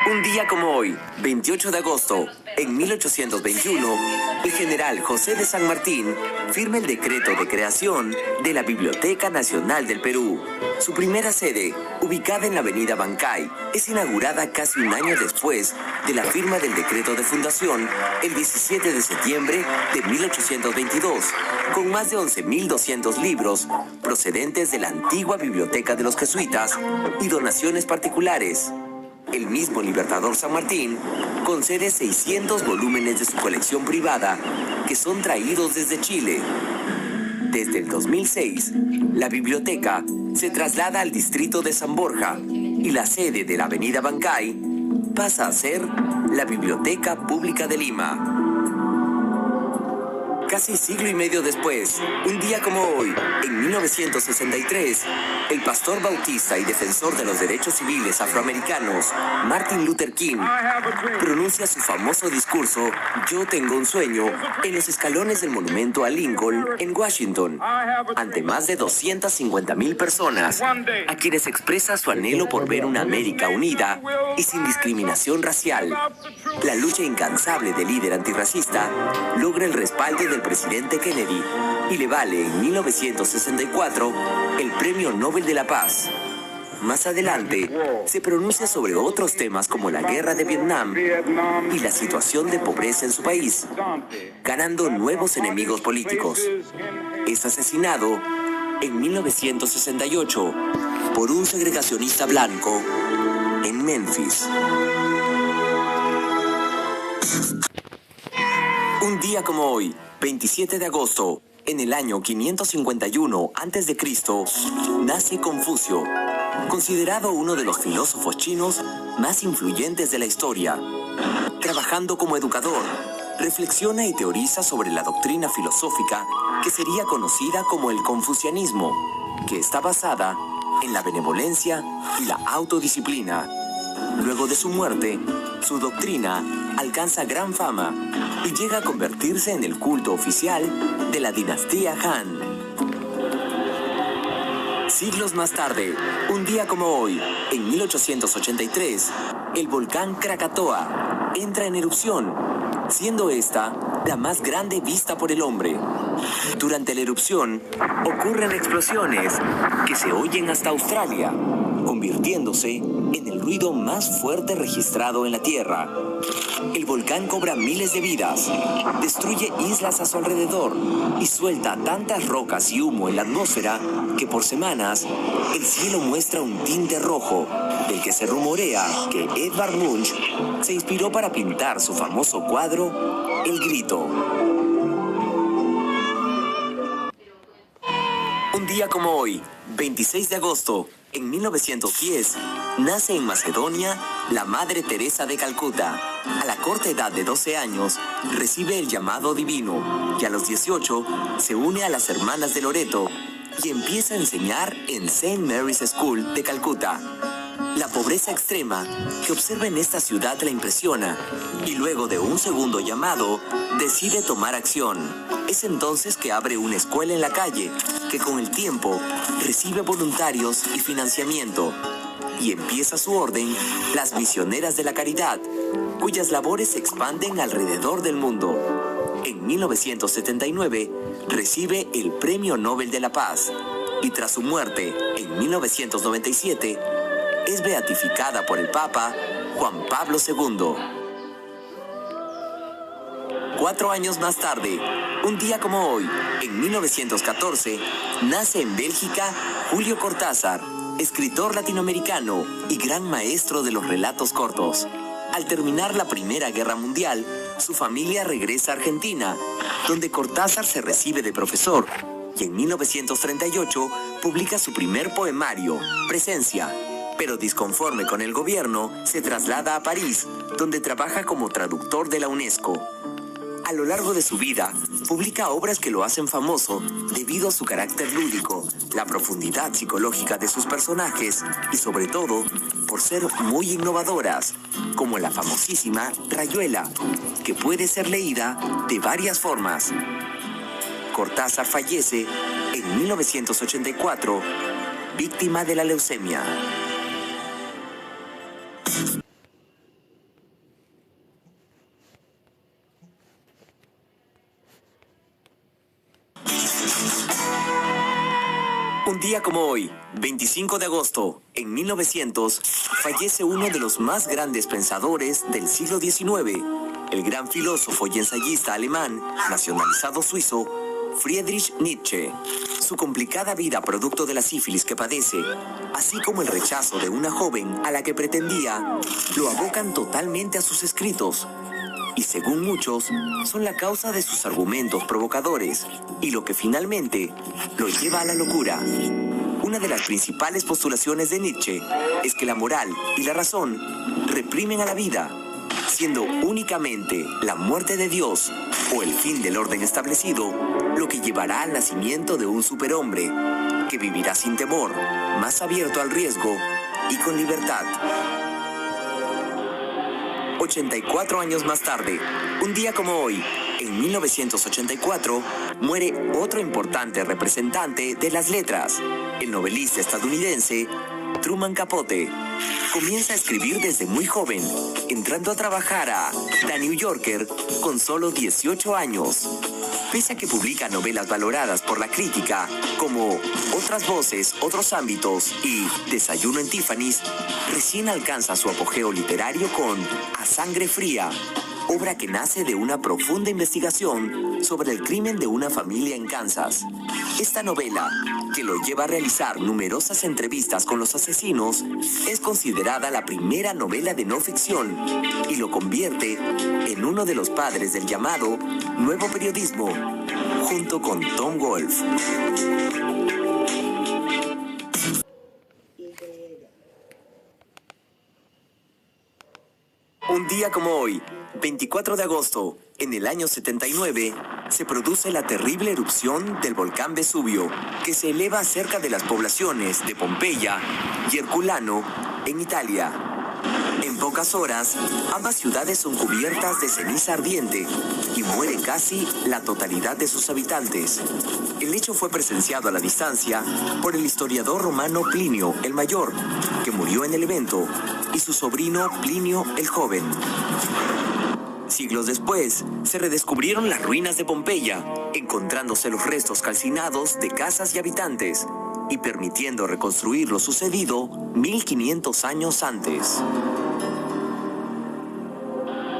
Un día como hoy, 28 de agosto, en 1821, el general José de San Martín firma el decreto de creación de la Biblioteca Nacional del Perú. Su primera sede, ubicada en la avenida Bancay, es inaugurada casi un año después de la firma del decreto de fundación, el 17 de septiembre de 1822, con más de 11.200 libros procedentes de la antigua Biblioteca de los Jesuitas y donaciones particulares. El mismo Libertador San Martín concede 600 volúmenes de su colección privada que son traídos desde Chile. Desde el 2006, la biblioteca se traslada al distrito de San Borja y la sede de la avenida Bancay pasa a ser la Biblioteca Pública de Lima. Casi siglo y medio después, un día como hoy, en 1963, el pastor bautista y defensor de los derechos civiles afroamericanos, Martin Luther King, pronuncia su famoso discurso "Yo tengo un sueño" en los escalones del monumento a Lincoln, en Washington, ante más de 250.000 personas, a quienes expresa su anhelo por ver una América unida y sin discriminación racial. La lucha incansable del líder antirracista logra el respaldo del presidente Kennedy y le vale en 1964 el Premio Nobel de la Paz. Más adelante, se pronuncia sobre otros temas como la guerra de Vietnam y la situación de pobreza en su país, ganando nuevos enemigos políticos. Es asesinado en 1968 por un segregacionista blanco en Memphis. Un día como hoy, 27 de agosto, en el año 551 a.C., nace Confucio, considerado uno de los filósofos chinos más influyentes de la historia. Trabajando como educador, reflexiona y teoriza sobre la doctrina filosófica que sería conocida como el confucianismo, que está basada en la benevolencia y la autodisciplina. Luego de su muerte, su doctrina alcanza gran fama y llega a convertirse en el culto oficial de la dinastía Han. Siglos más tarde, un día como hoy, en 1883, el volcán Krakatoa entra en erupción, siendo esta la más grande vista por el hombre. Durante la erupción, ocurren explosiones que se oyen hasta Australia, convirtiéndose en el ruido más fuerte registrado en la Tierra. El volcán cobra miles de vidas, destruye islas a su alrededor y suelta tantas rocas y humo en la atmósfera que por semanas el cielo muestra un tinte rojo, del que se rumorea que Edvard Munch se inspiró para pintar su famoso cuadro El Grito. Un día como hoy, 26 de agosto, en 1910, nace en Macedonia la Madre Teresa de Calcuta. A la corta edad de 12 años, recibe el llamado divino y a los 18 se une a las Hermanas de Loreto y empieza a enseñar en St. Mary's School de Calcuta. La pobreza extrema que observa en esta ciudad la impresiona y luego de un segundo llamado, decide tomar acción. Es entonces que abre una escuela en la calle, que con el tiempo recibe voluntarios y financiamiento. Y empieza su orden, las Misioneras de la Caridad, cuyas labores se expanden alrededor del mundo. En 1979 recibe el Premio Nobel de la Paz y tras su muerte, en 1997, es beatificada por el Papa Juan Pablo II. 4 años más tarde, un día como hoy, en 1914, nace en Bélgica Julio Cortázar, escritor latinoamericano y gran maestro de los relatos cortos. Al terminar la Primera Guerra Mundial, su familia regresa a Argentina, donde Cortázar se recibe de profesor, y en 1938 publica su primer poemario, Presencia. Pero disconforme con el gobierno, se traslada a París, donde trabaja como traductor de la UNESCO. A lo largo de su vida, publica obras que lo hacen famoso debido a su carácter lúdico, la profundidad psicológica de sus personajes y sobre todo por ser muy innovadoras, como la famosísima Rayuela, que puede ser leída de varias formas. Cortázar fallece en 1984, víctima de la leucemia. Un día como hoy, 25 de agosto, en 1900, fallece uno de los más grandes pensadores del siglo XIX, el gran filósofo y ensayista alemán, nacionalizado suizo, Friedrich Nietzsche. Su complicada vida producto de la sífilis que padece, así como el rechazo de una joven a la que pretendía, lo abocan totalmente a sus escritos. Y según muchos, son la causa de sus argumentos provocadores y lo que finalmente lo lleva a la locura. Una de las principales postulaciones de Nietzsche es que la moral y la razón reprimen a la vida, siendo únicamente la muerte de Dios o el fin del orden establecido lo que llevará al nacimiento de un superhombre que vivirá sin temor, más abierto al riesgo y con libertad. 84 años más tarde, un día como hoy, en 1984, muere otro importante representante de las letras, el novelista estadounidense Truman Capote. Comienza a escribir desde muy joven, entrando a trabajar a The New Yorker con solo 18 años. Pese a que publica novelas valoradas por la crítica, como Otras voces, otros ámbitos y Desayuno en Tiffany's, recién alcanza su apogeo literario con A Sangre Fría, obra que nace de una profunda investigación sobre el crimen de una familia en Kansas. Esta novela, que lo lleva a realizar numerosas entrevistas con los asesinos, es considerada la primera novela de no ficción y lo convierte en uno de los padres del llamado nuevo periodismo, junto con Tom Wolfe. Un día como hoy, 24 de agosto, en el año 79, se produce la terrible erupción del volcán Vesubio, que se eleva cerca de las poblaciones de Pompeya y Herculano, en Italia. En pocas horas, ambas ciudades son cubiertas de ceniza ardiente y muere casi la totalidad de sus habitantes. El hecho fue presenciado a la distancia por el historiador romano Plinio el Mayor, que murió en el evento, y su sobrino Plinio el Joven. Siglos después, se redescubrieron las ruinas de Pompeya, encontrándose los restos calcinados de casas y habitantes, y permitiendo reconstruir lo sucedido 1500 años antes.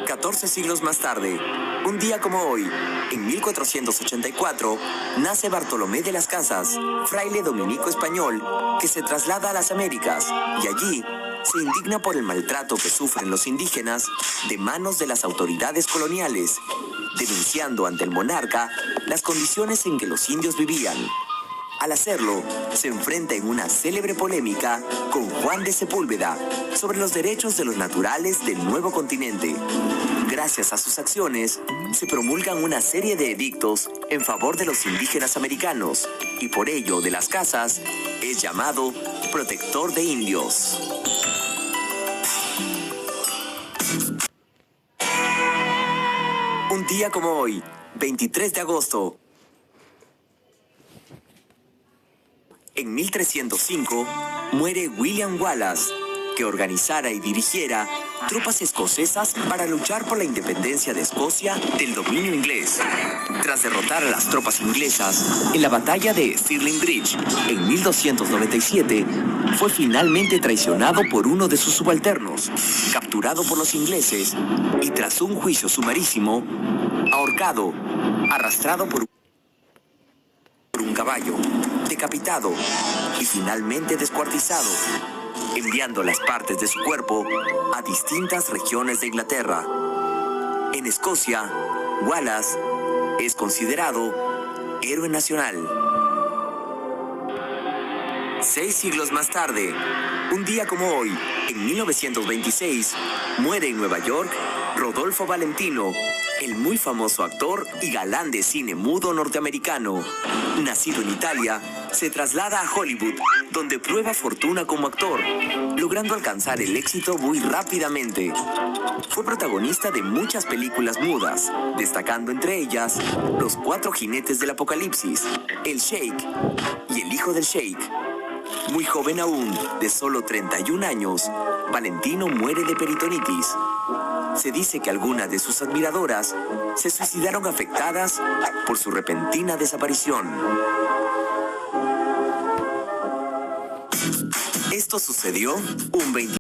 14 siglos más tarde, un día como hoy, en 1484, nace Bartolomé de las Casas, fraile dominico español, que se traslada a las Américas, y allí se indigna por el maltrato que sufren los indígenas de manos de las autoridades coloniales, denunciando ante el monarca las condiciones en que los indios vivían. Al hacerlo, se enfrenta en una célebre polémica con Juan de Sepúlveda sobre los derechos de los naturales del nuevo continente. Gracias a sus acciones, se promulgan una serie de edictos en favor de los indígenas americanos, y por ello de las Casas es llamado protector de indios. Un día como hoy, 23 de agosto, en 1305, muere William Wallace, que organizara y dirigiera tropas escocesas para luchar por la independencia de Escocia del dominio inglés. Tras derrotar a las tropas inglesas en la batalla de Stirling Bridge en 1297, fue finalmente traicionado por uno de sus subalternos, capturado por los ingleses y tras un juicio sumarísimo, ahorcado, arrastrado por un caballo, decapitado y finalmente descuartizado, enviando las partes de su cuerpo a distintas regiones de Inglaterra. En Escocia, Wallace es considerado héroe nacional. 6 siglos más tarde, un día como hoy, en 1926, muere en Nueva York Rodolfo Valentino, el muy famoso actor y galán de cine mudo norteamericano. Nacido en Italia, se traslada a Hollywood, donde prueba fortuna como actor, logrando alcanzar el éxito muy rápidamente. Fue protagonista de muchas películas mudas, destacando entre ellas Los Cuatro Jinetes del Apocalipsis, El Sheik y El Hijo del Sheik. Muy joven aún, de solo 31 años, Valentino muere de peritonitis. Se dice que algunas de sus admiradoras se suicidaron afectadas por su repentina desaparición. Esto sucedió un 20